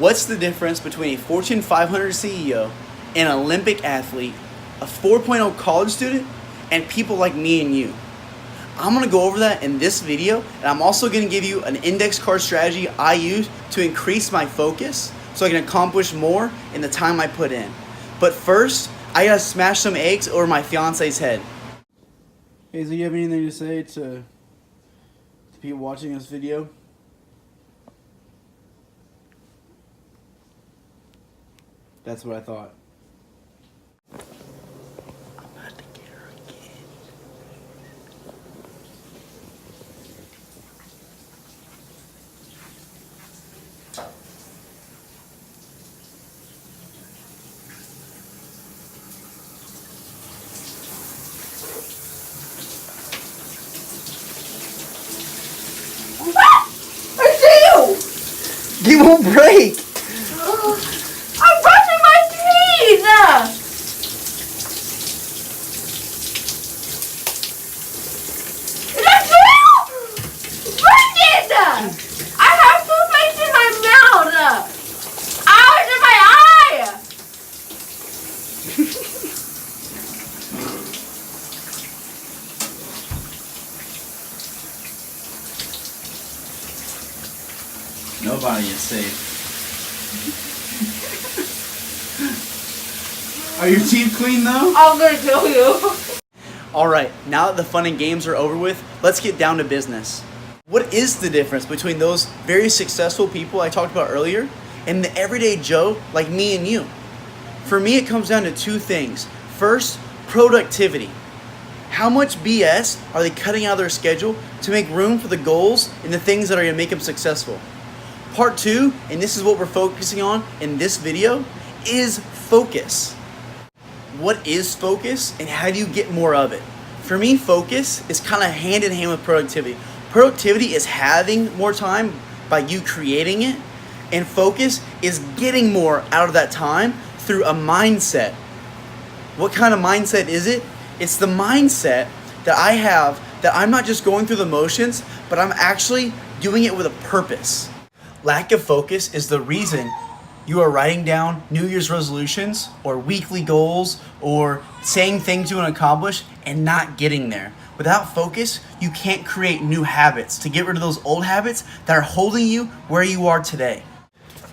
What's the difference between a Fortune 500 CEO, an Olympic athlete, a 4.0 college student, and people like me and you? I'm going to go over that in this video, and I'm also going to give you an index card strategy I use to increase my focus so I can accomplish more in the time I put in. But first, I got to smash some eggs over my fiance's head. Hey, so you have anything to say to people watching this video? That's what I thought. I'm about to get her again. I see you! You won't break! I'm brushing my teeth! Is that true? Break it! I have toothpaste in my mouth! Ow, it's in my eye! Nobody is safe. Are your teeth clean though? I'm gonna kill you. Alright, now that the fun and games are over with, let's get down to business. What is the difference between those very successful people I talked about earlier and the everyday Joe like me and you? For me, it comes down to two things. First, productivity. How much BS are they cutting out of their schedule to make room for the goals and the things that are going to make them successful? Part two, and this is what we're focusing on in this video, is focus. What is focus and how do you get more of it? For me, focus is kind of hand in hand with productivity. Productivity is having more time by you creating it, and focus is getting more out of that time through a mindset. What kind of mindset is it? It's the mindset that I have that I'm not just going through the motions, but I'm actually doing it with a purpose. Lack of focus is the reason you are writing down New Year's resolutions or weekly goals or saying things you want to accomplish and not getting there. Without focus, you can't create new habits to get rid of those old habits that are holding you where you are today.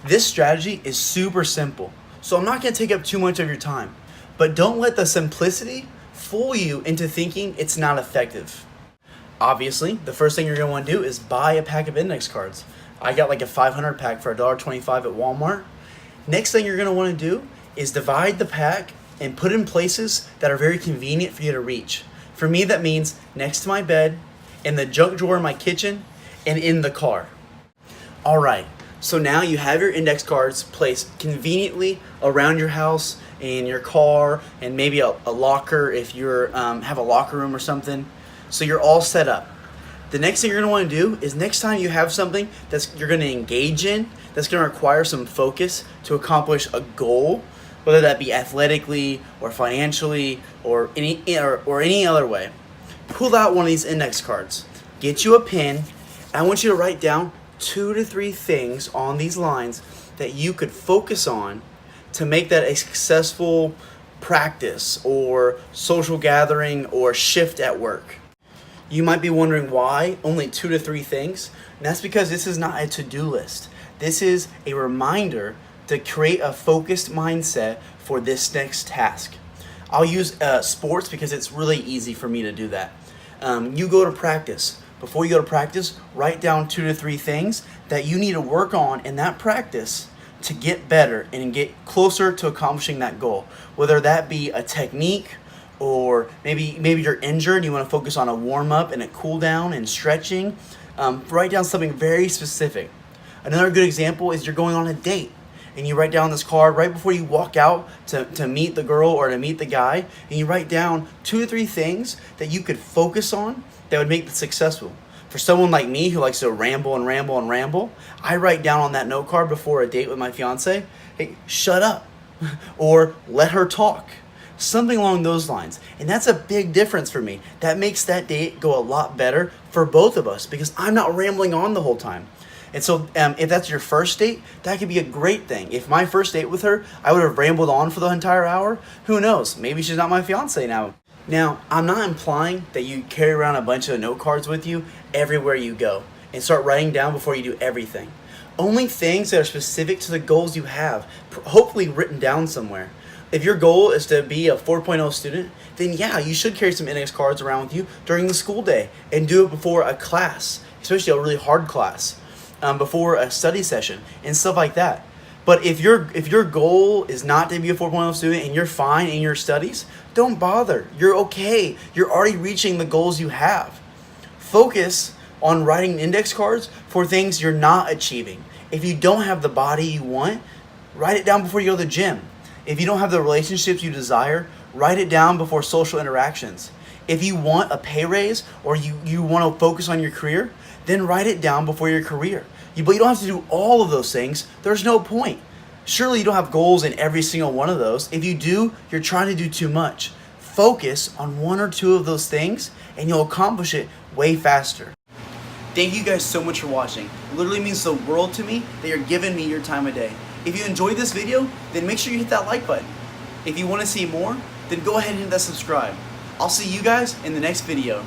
This strategy is super simple, so I'm not going to take up too much of your time. But don't let the simplicity fool you into thinking it's not effective. Obviously, the first thing you're going to want to do is buy a pack of index cards. I got like a 500 pack for $1.25 at Walmart. Next thing you're going to want to do is divide the pack and put it in places that are very convenient for you to reach. For me, that means next to my bed, in the junk drawer in my kitchen, and in the car. Alright, so now you have your index cards placed conveniently around your house, in your car, and maybe a locker if you have a locker room or something. So you're all set up. The next thing you're going to want to do is next time you have something that you're going to engage in, that's going to require some focus to accomplish a goal, whether that be athletically or financially or any other way. Pull out one of these index cards. Get you a pen. I want you to write down 2 to 3 things on these lines that you could focus on to make that a successful practice or social gathering or shift at work. You might be wondering why only 2 to 3 things, and that's because this is not a to-do list. This is a reminder to create a focused mindset for this next task. I'll use sports because it's really easy for me to do that. You go to practice. Before you go to practice, write down 2 to 3 things that you need to work on in that practice to get better and get closer to accomplishing that goal. Whether that be a technique, or maybe you're injured and you want to focus on a warm-up and a cool-down and stretching. Write down something very specific. Another good example is you're going on a date and you write down this card right before you walk out to meet the girl or to meet the guy, and you write down 2 or 3 things that you could focus on that would make it successful. For someone like me who likes to ramble and ramble and ramble, I write down on that note card before a date with my fiance, hey, shut up, or let her talk. Something along those lines. And that's a big difference for me. That makes that date go a lot better for both of us because I'm not rambling on the whole time. And so if that's your first date, that could be a great thing. If my first date with her, I would have rambled on for the entire hour, who knows? Maybe she's not my fiance now. Now, I'm not implying that you carry around a bunch of note cards with you everywhere you go and start writing down before you do everything. Only things that are specific to the goals you have, hopefully written down somewhere. If your goal is to be a 4.0 student, then yeah, you should carry some index cards around with you during the school day and do it before a class, especially a really hard class, before a study session and stuff like that. But if your goal is not to be a 4.0 student and you're fine in your studies, don't bother. You're okay. You're already reaching the goals you have. Focus on writing index cards for things you're not achieving. If you don't have the body you want, write it down before you go to the gym. If you don't have the relationships you desire, write it down before social interactions. If you want a pay raise or you want to focus on your career, then write it down before your career. But you don't have to do all of those things. There's no point. Surely you don't have goals in every single one of those. If you do, you're trying to do too much. Focus on one or two of those things and you'll accomplish it way faster. Thank you guys so much for watching. It literally means the world to me that you're giving me your time of day. If you enjoyed this video, then make sure you hit that like button. If you want to see more, then go ahead and hit that subscribe. I'll see you guys in the next video.